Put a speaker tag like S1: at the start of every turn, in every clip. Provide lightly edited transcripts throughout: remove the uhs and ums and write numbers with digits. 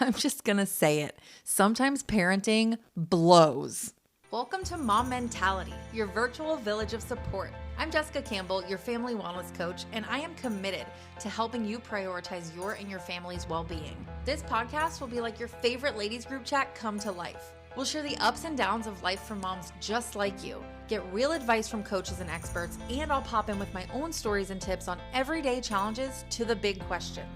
S1: I'm just going to say it. Sometimes parenting blows. Welcome to Mom Mentality, your virtual village of support. I'm Jessica Campbell, your family wellness coach, and I am committed to helping you prioritize your and your family's well-being. This podcast will be like your favorite ladies group chat come to life. We'll share the ups and downs of life for moms just like you, get real advice from coaches and experts, and I'll pop in with my own stories and tips on everyday challenges to the big questions.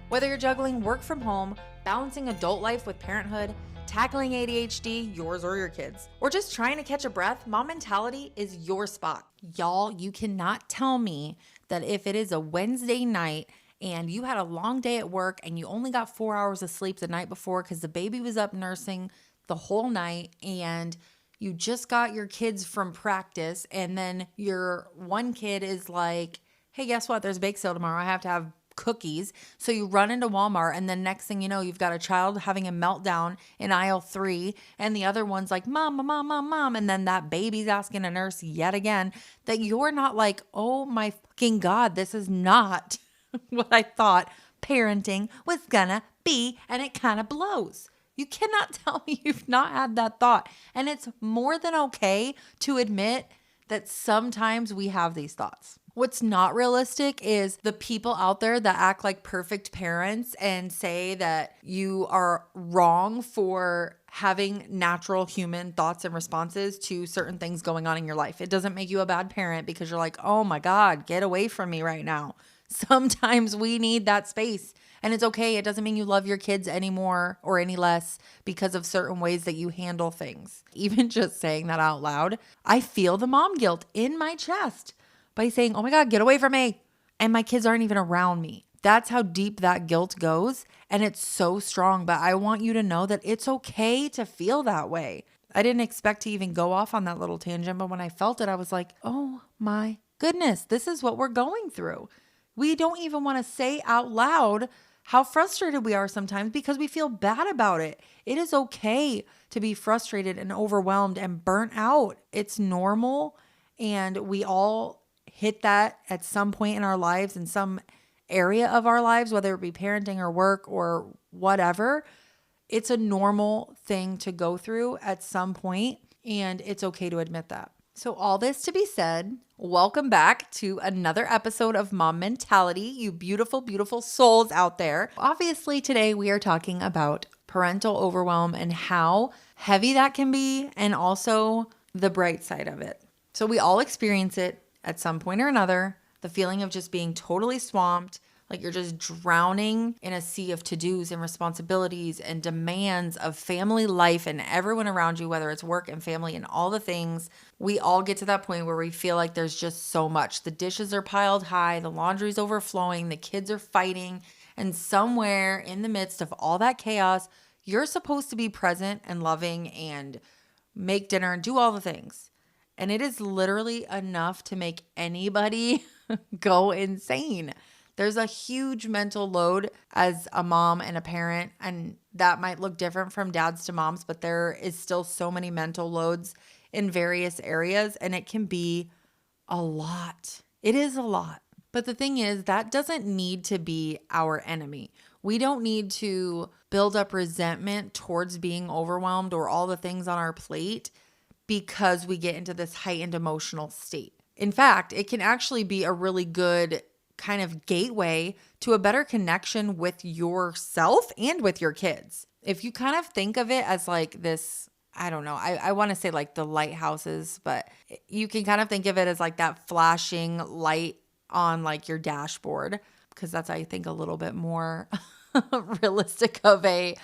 S1: Whether you're juggling work from home, balancing adult life with parenthood, tackling ADHD, yours or your kids, or just trying to catch a breath, Mom Mentality is your spot. Y'all, you cannot tell me that if it is a Wednesday night and you had a long day at work and you only got 4 hours of sleep the night before because the baby was up nursing the whole night and you just got your kids from practice and then your one kid is like, hey, guess what? There's a bake sale tomorrow. I have to have cookies. So you run into Walmart and then next thing you know, you've got a child having a meltdown in aisle 3 and the other one's like, mom, mom, mom, mom. And then that baby's asking a nurse yet again that you're not like, oh my fucking God, this is not what I thought parenting was gonna be. And it kind of blows. You cannot tell me you've not had that thought. And it's more than okay to admit that sometimes we have these thoughts. What's not realistic is the people out there that act like perfect parents and say that you are wrong for having natural human thoughts and responses to certain things going on in your life. It doesn't make you a bad parent because you're like, oh my God, get away from me right now. Sometimes we need that space. And it's okay. It doesn't mean you love your kids anymore or any less because of certain ways that you handle things. Even just saying that out loud, I feel the mom guilt in my chest by saying, oh my God, get away from me. And my kids aren't even around me. That's how deep that guilt goes. And it's so strong. But I want you to know that it's okay to feel that way. I didn't expect to even go off on that little tangent. But when I felt it, I was like, oh my goodness, this is what we're going through. We don't even want to say out loud how frustrated we are sometimes because we feel bad about it. It is okay to be frustrated and overwhelmed and burnt out. It's normal. And we all hit that at some point in our lives, in some area of our lives, whether it be parenting or work or whatever. It's a normal thing to go through at some point, and it's okay to admit that. So all this to be said, welcome back to another episode of Mom Mentality, you beautiful, beautiful souls out there. Obviously, today we are talking about parental overwhelm and how heavy that can be and also the bright side of it. So we all experience it at some point or another, the feeling of just being totally swamped, like you're just drowning in a sea of to-dos and responsibilities and demands of family life and everyone around you, whether it's work and family and all the things. We all get to that point where we feel like there's just so much. The dishes are piled high, the laundry's overflowing, the kids are fighting, and somewhere in the midst of all that chaos, you're supposed to be present and loving and make dinner and do all the things. And it is literally enough to make anybody go insane. There's a huge mental load as a mom and a parent, and that might look different from dads to moms, but there is still so many mental loads in various areas, and it can be a lot. It is a lot. But the thing is, that doesn't need to be our enemy. We don't need to build up resentment towards being overwhelmed or all the things on our plate because we get into this heightened emotional state. In fact, it can actually be a really good kind of gateway to a better connection with yourself and with your kids. If you kind of think of it as like this, I don't know, I want to say like the lighthouses, but you can kind of think of it as like that flashing light on like your dashboard, because that's, I think, a little bit more realistic of a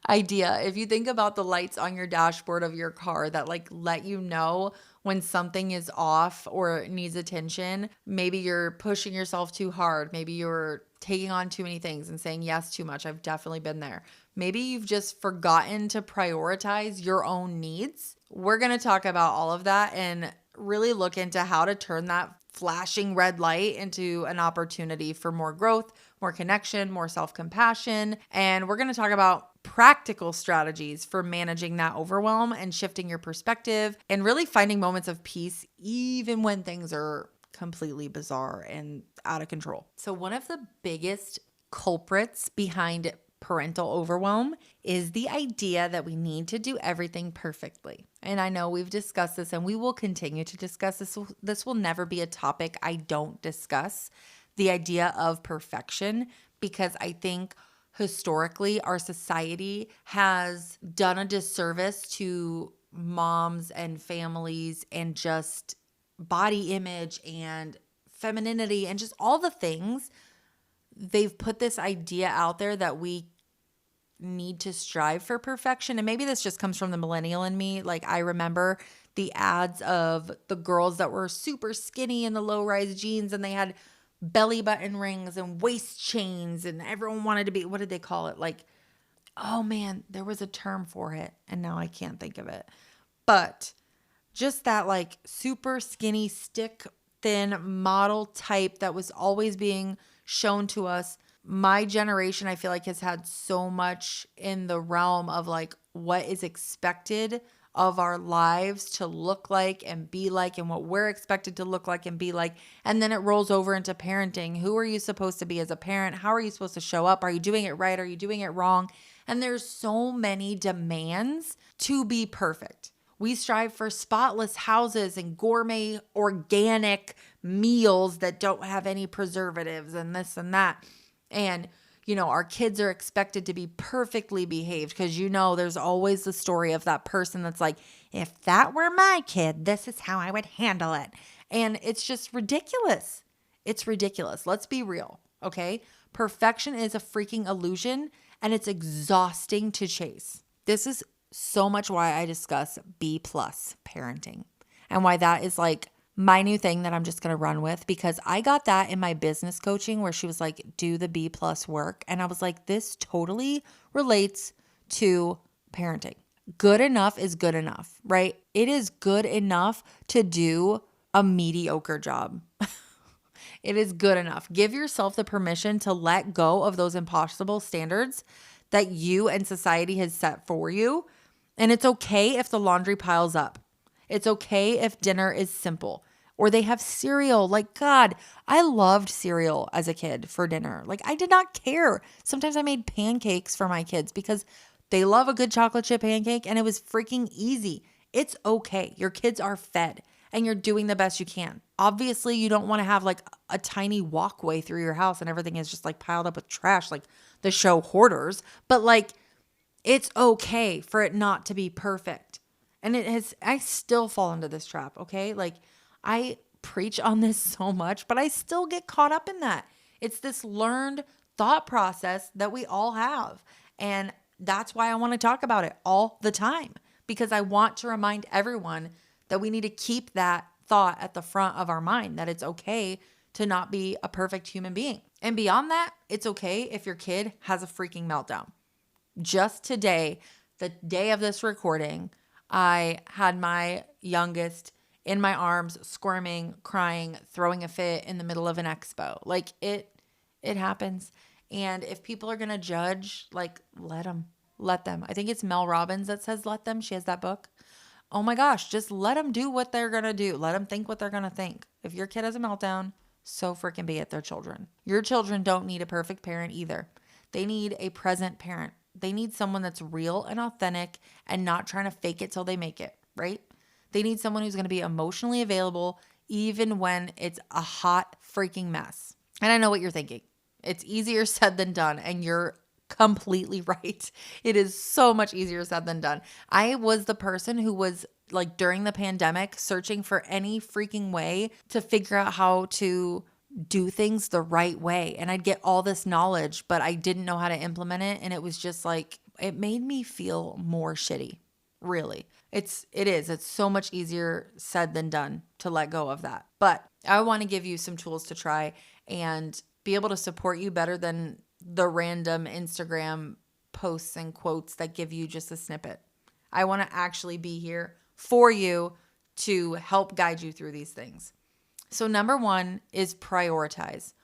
S1: idea. If you think about the lights on your dashboard of your car that like let you know when something is off or needs attention, maybe you're pushing yourself too hard. Maybe you're taking on too many things and saying yes too much. I've definitely been there. Maybe you've just forgotten to prioritize your own needs. We're going to talk about all of that and really look into how to turn that flashing red light into an opportunity for more growth, more connection, more self-compassion. And we're going to talk about practical strategies for managing that overwhelm and shifting your perspective and really finding moments of peace, even when things are completely bizarre and out of control. So one of the biggest culprits behind parental overwhelm is the idea that we need to do everything perfectly. And I know we've discussed this and we will continue to discuss this. This will never be a topic I don't discuss, the idea of perfection, because I think historically our society has done a disservice to moms and families and just body image and femininity and just all the things. They've put this idea out there that we need to strive for perfection. And maybe this just comes from the millennial in me. Like, I remember the ads of the girls that were super skinny in the low-rise jeans and they had belly button rings and waist chains and everyone wanted to be, what did they call it? Like, oh man, there was a term for it and now I can't think of it. But just that like super skinny, stick thin model type that was always being shown to us. My generation, I feel like, has had so much in the realm of like what is expected of our lives to look like and be like, and what we're expected to look like and be like. And then it rolls over into parenting. Who are you supposed to be as a parent? How are you supposed to show up? Are you doing it right? Are you doing it wrong? And there's so many demands to be perfect. We strive for spotless houses and gourmet organic meals that don't have any preservatives and this and that. And, you know, our kids are expected to be perfectly behaved because, you know, there's always the story of that person that's like, if that were my kid, this is how I would handle it. And it's just ridiculous. It's ridiculous. Let's be real, okay? Perfection is a freaking illusion and it's exhausting to chase. This is so much why I discuss B+ parenting and why that is like my new thing that I'm just going to run with, because I got that in my business coaching where she was like, do the B+ work. And I was like, this totally relates to parenting. Good enough is good enough, right? It is good enough to do a mediocre job. It is good enough. Give yourself the permission to let go of those impossible standards that you and society has set for you. And it's okay if the laundry piles up. It's okay if dinner is simple or they have cereal. Like, God, I loved cereal as a kid for dinner. Like, I did not care. Sometimes I made pancakes for my kids because they love a good chocolate chip pancake and it was freaking easy. It's okay. Your kids are fed and you're doing the best you can. Obviously, you don't want to have like a tiny walkway through your house and everything is just like piled up with trash like the show Hoarders. But like, it's okay for it not to be perfect. And I still fall into this trap, okay? Like, I preach on this so much, but I still get caught up in that. It's this learned thought process that we all have. And that's why I want to talk about it all the time, because I want to remind everyone that we need to keep that thought at the front of our mind, that it's okay to not be a perfect human being. And beyond that, it's okay if your kid has a freaking meltdown. Just today, the day of this recording, I had my youngest in my arms, squirming, crying, throwing a fit in the middle of an expo. Like, it happens. And if people are going to judge, like, let them. I think it's Mel Robbins that says let them. She has that book. Oh my gosh, just let them do what they're going to do. Let them think what they're going to think. If your kid has a meltdown, so freaking be it, their children. Your children don't need a perfect parent either. They need a present parent. They need someone that's real and authentic and not trying to fake it till they make it, right? They need someone who's going to be emotionally available even when it's a hot freaking mess. And I know what you're thinking. It's easier said than done, and you're completely right. It is so much easier said than done. I was the person who was like during the pandemic searching for any freaking way to figure out how to do things the right way. And I'd get all this knowledge, but I didn't know how to implement it. And it was just like, it made me feel more shitty. Really. It's so much easier said than done to let go of that. But I want to give you some tools to try and be able to support you better than the random Instagram posts and quotes that give you just a snippet. I want to actually be here for you to help guide you through these things. So number 1 is prioritize.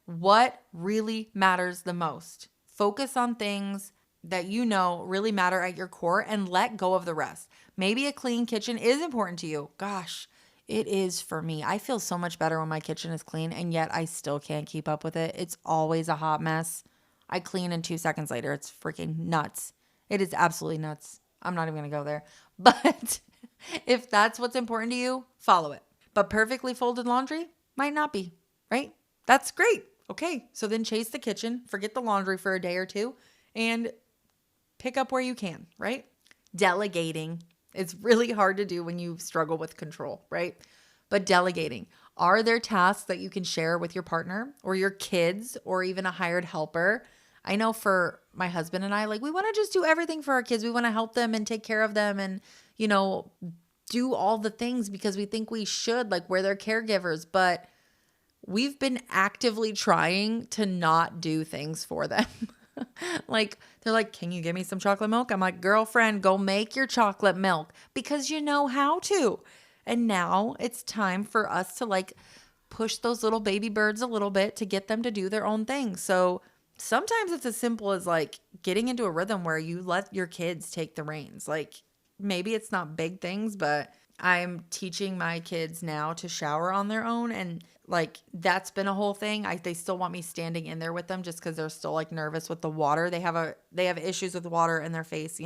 S1: What really matters the most? Focus on things that you know really matter at your core and let go of the rest. Maybe a clean kitchen is important to you. Gosh, it is for me. I feel so much better when my kitchen is clean, and yet I still can't keep up with it. It's always a hot mess. I clean and 2 seconds later. It's freaking nuts. It is absolutely nuts. I'm not even going to go there. But if that's what's important to you, follow it. But perfectly folded laundry might not be, right? That's great. Okay, so then chase the kitchen, forget the laundry for a day or two, and pick up where you can, right? Delegating. It's really hard to do when you struggle with control, right? But delegating. Are there tasks that you can share with your partner or your kids or even a hired helper? I know for my husband and I, like, we want to just do everything for our kids. We want to help them and take care of them and, do all the things because we think we should, like we're their caregivers. But we've been actively trying to not do things for them. Like, they're like, can you give me some chocolate milk? I'm like, girlfriend, go make your chocolate milk because you know how to. And now it's time for us to like push those little baby birds a little bit to get them to do their own thing. So sometimes it's as simple as like getting into a rhythm where you let your kids take the reins. Like maybe it's not big things, but I'm teaching my kids now to shower on their own. And like, that's been a whole thing. They still want me standing in there with them just because they're still like nervous with the water. They have issues with water in their face,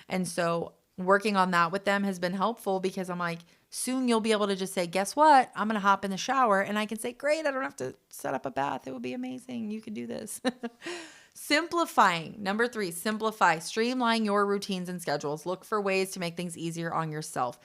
S1: And so working on that with them has been helpful because I'm like, soon you'll be able to just say, guess what? I'm going to hop in the shower and I can say, great, I don't have to set up a bath. It would be amazing. You could do this. Simplifying. Number 3, simplify. Streamline your routines and schedules. Look for ways to make things easier on yourself.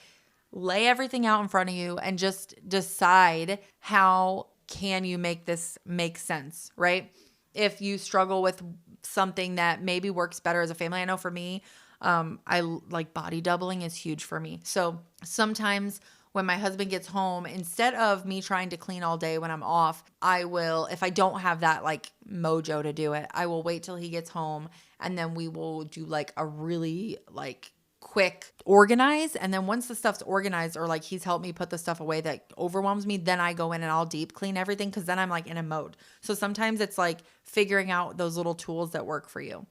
S1: Lay everything out in front of you and just decide how can you make this make sense, right? If you struggle with something that maybe works better as a family. I know for me, I like body doubling is huge for me. So sometimes when my husband gets home, instead of me trying to clean all day when I'm off, I will, if I don't have that like mojo to do it, I will wait till he gets home and then we will do like a really like quick organize. And then once the stuff's organized or like he's helped me put the stuff away that overwhelms me, then I go in and I'll deep clean everything because then I'm like in a mode. So sometimes it's like figuring out those little tools that work for you.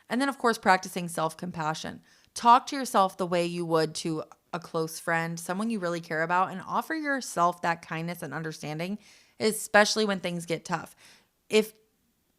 S1: And then, of course, practicing self-compassion. Talk to yourself the way you would to a close friend, someone you really care about, and offer yourself that kindness and understanding, especially when things get tough. If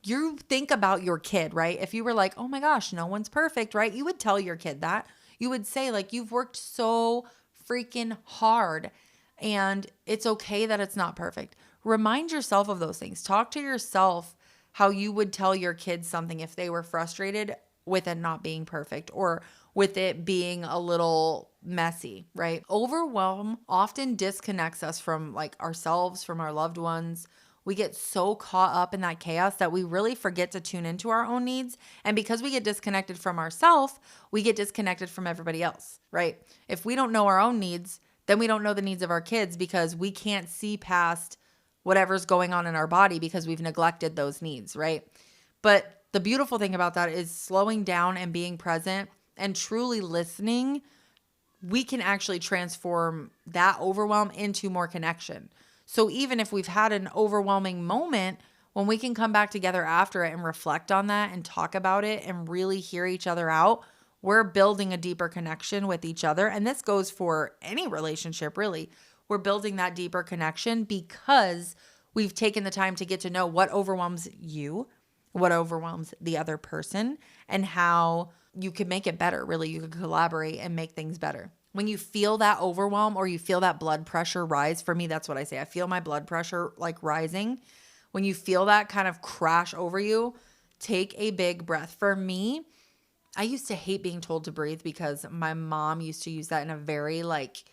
S1: you think about your kid, right? If you were like, oh my gosh, no one's perfect, right? You would tell your kid that. You would say, like, you've worked so freaking hard and it's okay that it's not perfect. Remind yourself of those things. Talk to yourself how you would tell your kids something if they were frustrated with it not being perfect or with it being a little messy, right? Overwhelm often disconnects us from like ourselves, from our loved ones. We get so caught up in that chaos that we really forget to tune into our own needs. And because we get disconnected from ourselves, we get disconnected from everybody else, right? If we don't know our own needs, then we don't know the needs of our kids because we can't see past whatever's going on in our body because we've neglected those needs, right? But the beautiful thing about that is slowing down and being present and truly listening, we can actually transform that overwhelm into more connection. So even if we've had an overwhelming moment, when we can come back together after it and reflect on that and talk about it and really hear each other out, we're building a deeper connection with each other. And this goes for any relationship, really. We're building that deeper connection because we've taken the time to get to know what overwhelms you, what overwhelms the other person, and how you can make it better. Really, you can collaborate and make things better. When you feel that overwhelm or you feel that blood pressure rise, for me, that's what I say. I feel my blood pressure like rising. When you feel that kind of crash over you, take a big breath. For me, I used to hate being told to breathe because my mom used to use that in a very like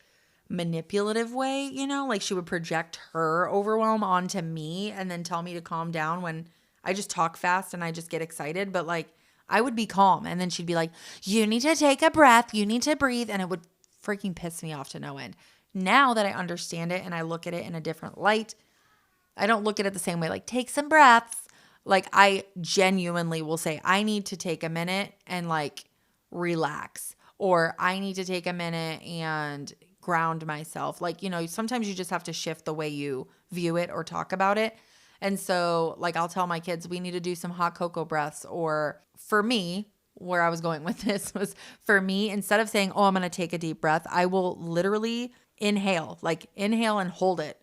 S1: manipulative way, like she would project her overwhelm onto me and then tell me to calm down when I just talk fast and I just get excited. But like I would be calm and then she'd be like, you need to take a breath, you need to breathe. And it would freaking piss me off to no end. Now that I understand it and I look at it in a different light, I don't look at it the same way, like take some breaths. Like I genuinely will say, I need to take a minute and like relax, or I need to take a minute and ground myself. Like, sometimes you just have to shift the way you view it or talk about it. And so like I'll tell my kids, we need to do some hot cocoa breaths. Or for me, where I was going with this was for me, instead of saying, oh, I'm going to take a deep breath, I will literally inhale and hold it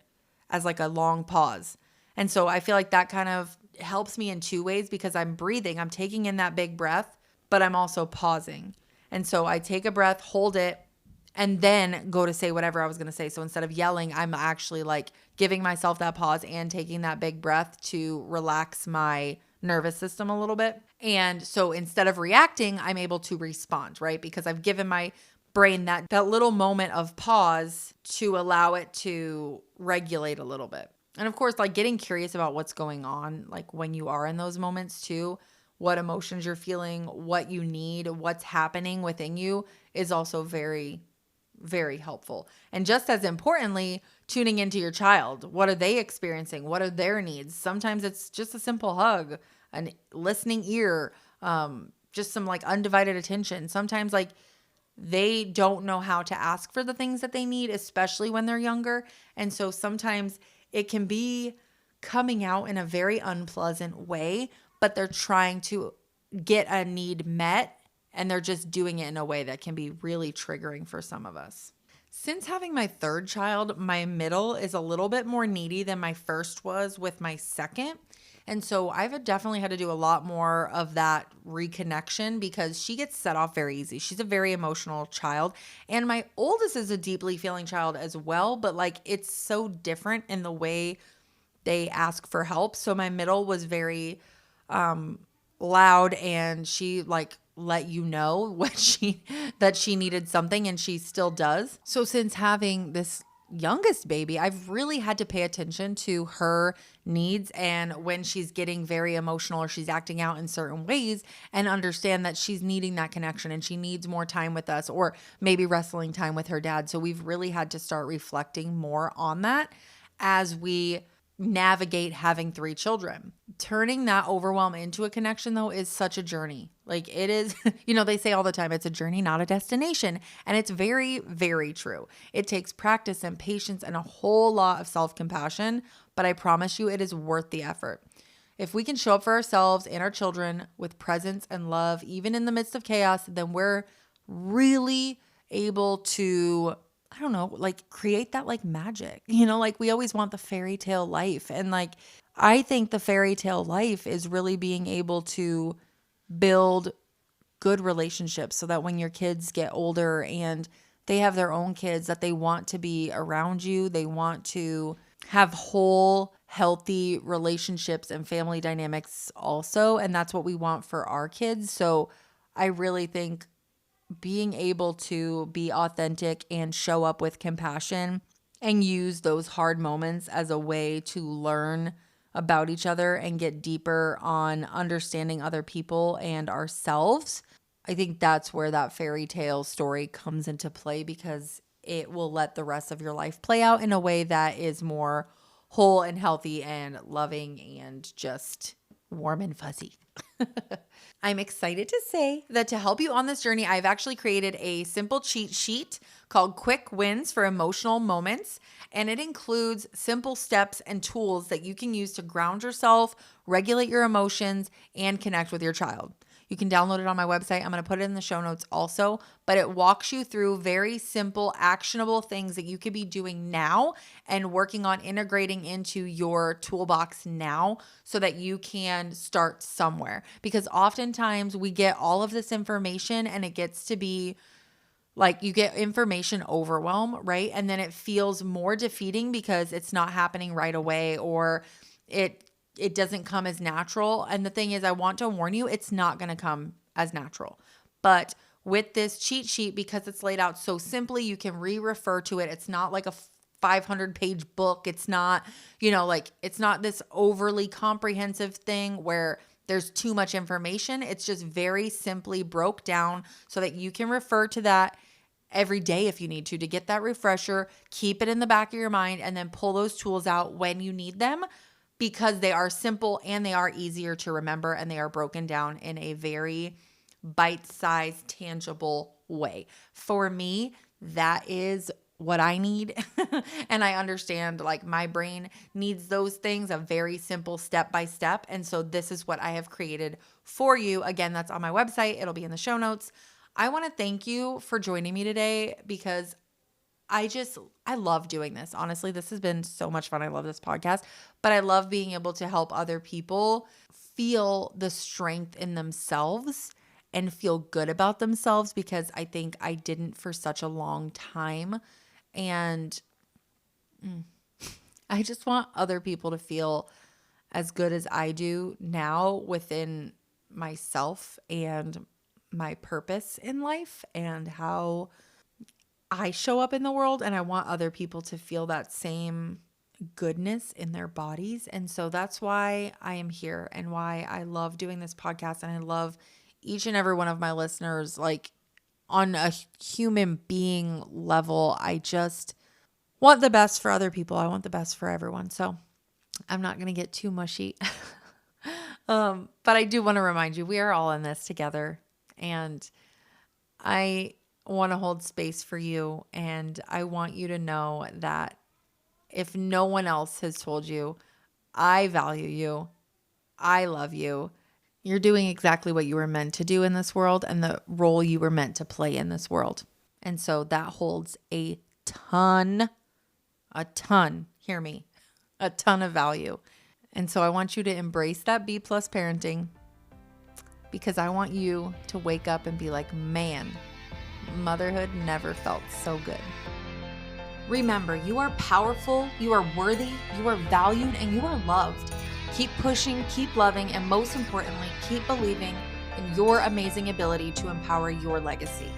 S1: as like a long pause. And so I feel like that kind of helps me in two ways because I'm breathing, I'm taking in that big breath, but I'm also pausing. And so I take a breath, hold it, and then go to say whatever I was going to say. So instead of yelling, I'm actually like giving myself that pause and taking that big breath to relax my nervous system a little bit. And so instead of reacting, I'm able to respond, right? Because I've given my brain that little moment of pause to allow it to regulate a little bit. And of course, like getting curious about what's going on, like when you are in those moments too, what emotions you're feeling, what you need, what's happening within you is also very, very helpful. And just as importantly, tuning into your child. What are they experiencing? What are their needs? Sometimes it's just a simple hug, a listening ear, just some like undivided attention. Sometimes like they don't know how to ask for the things that they need, especially when they're younger. And so sometimes it can be coming out in a very unpleasant way, but they're trying to get a need met and they're just doing it in a way that can be really triggering for some of us. Since having my third child, my middle is a little bit more needy than my first was with my second. And so I've definitely had to do a lot more of that reconnection because she gets set off very easy. She's a very emotional child. And my oldest is a deeply feeling child as well, but like it's so different in the way they ask for help. So my middle was very loud and she like let you know that she needed something and she still does. So since having this youngest baby, I've really had to pay attention to her needs and when she's getting very emotional or she's acting out in certain ways and understand that she's needing that connection and she needs more time with us or maybe wrestling time with her dad. So we've really had to start reflecting more on that as we navigate having 3 children. Turning that overwhelm into a connection though is such a journey. Like it is, they say all the time, it's a journey, not a destination. And it's very, very true. It takes practice and patience and a whole lot of self-compassion, but I promise you it is worth the effort. If we can show up for ourselves and our children with presence and love, even in the midst of chaos, then we're really able to like create that like magic, like we always want the fairy tale life. And like, I think the fairy tale life is really being able to build good relationships so that when your kids get older and they have their own kids, that they want to be around you. They want to have whole, healthy relationships and family dynamics also. And that's what we want for our kids. So I really think being able to be authentic and show up with compassion and use those hard moments as a way to learn about each other and get deeper on understanding other people and ourselves. I think that's where that fairy tale story comes into play because it will let the rest of your life play out in a way that is more whole and healthy and loving and just warm and fuzzy. I'm excited to say that to help you on this journey, I've actually created a simple cheat sheet called Quick Wins for Emotional Moments. And it includes simple steps and tools that you can use to ground yourself, regulate your emotions, and connect with your child. You can download it on my website. I'm going to put it in the show notes also, but it walks you through very simple, actionable things that you could be doing now and working on integrating into your toolbox now so that you can start somewhere. Because oftentimes we get all of this information and it gets to be like you get information overwhelm, right? And then it feels more defeating because it's not happening right away or it doesn't come as natural. And the thing is, I want to warn you, it's not going to come as natural. But with this cheat sheet, because it's laid out so simply, you can refer to it. It's not like a 500-page book. It's not, it's not this overly comprehensive thing where there's too much information. It's just very simply broke down so that you can refer to that every day if you need to get that refresher, keep it in the back of your mind, and then pull those tools out when you need them because they are simple and they are easier to remember and they are broken down in a very bite-sized, tangible way. For me, that is what I need. And I understand like my brain needs those things, a very simple step by step. And so this is what I have created for you. Again, that's on my website. It'll be in the show notes. I want to thank you for joining me today because I love doing this. Honestly, this has been so much fun. I love this podcast, but I love being able to help other people feel the strength in themselves and feel good about themselves, because I think I didn't for such a long time. And I just want other people to feel as good as I do now within myself and my purpose in life and how I show up in the world. And I want other people to feel that same goodness in their bodies. And so that's why I am here and why I love doing this podcast. And I love each and every one of my listeners, like on a human being level. I just want the best for other people. I want the best for everyone. So I'm not going to get too mushy. But I do want to remind you, we are all in this together. And I want to hold space for you. And I want you to know that if no one else has told you, I value you, I love you, you're doing exactly what you were meant to do in this world and the role you were meant to play in this world. And so that holds a ton, hear me, a ton of value. And so I want you to embrace that B+ parenting, because I want you to wake up and be like, man, motherhood never felt so good. Remember, you are powerful, you are worthy, you are valued, and you are loved. Keep pushing, keep loving, and most importantly, keep believing in your amazing ability to empower your legacy.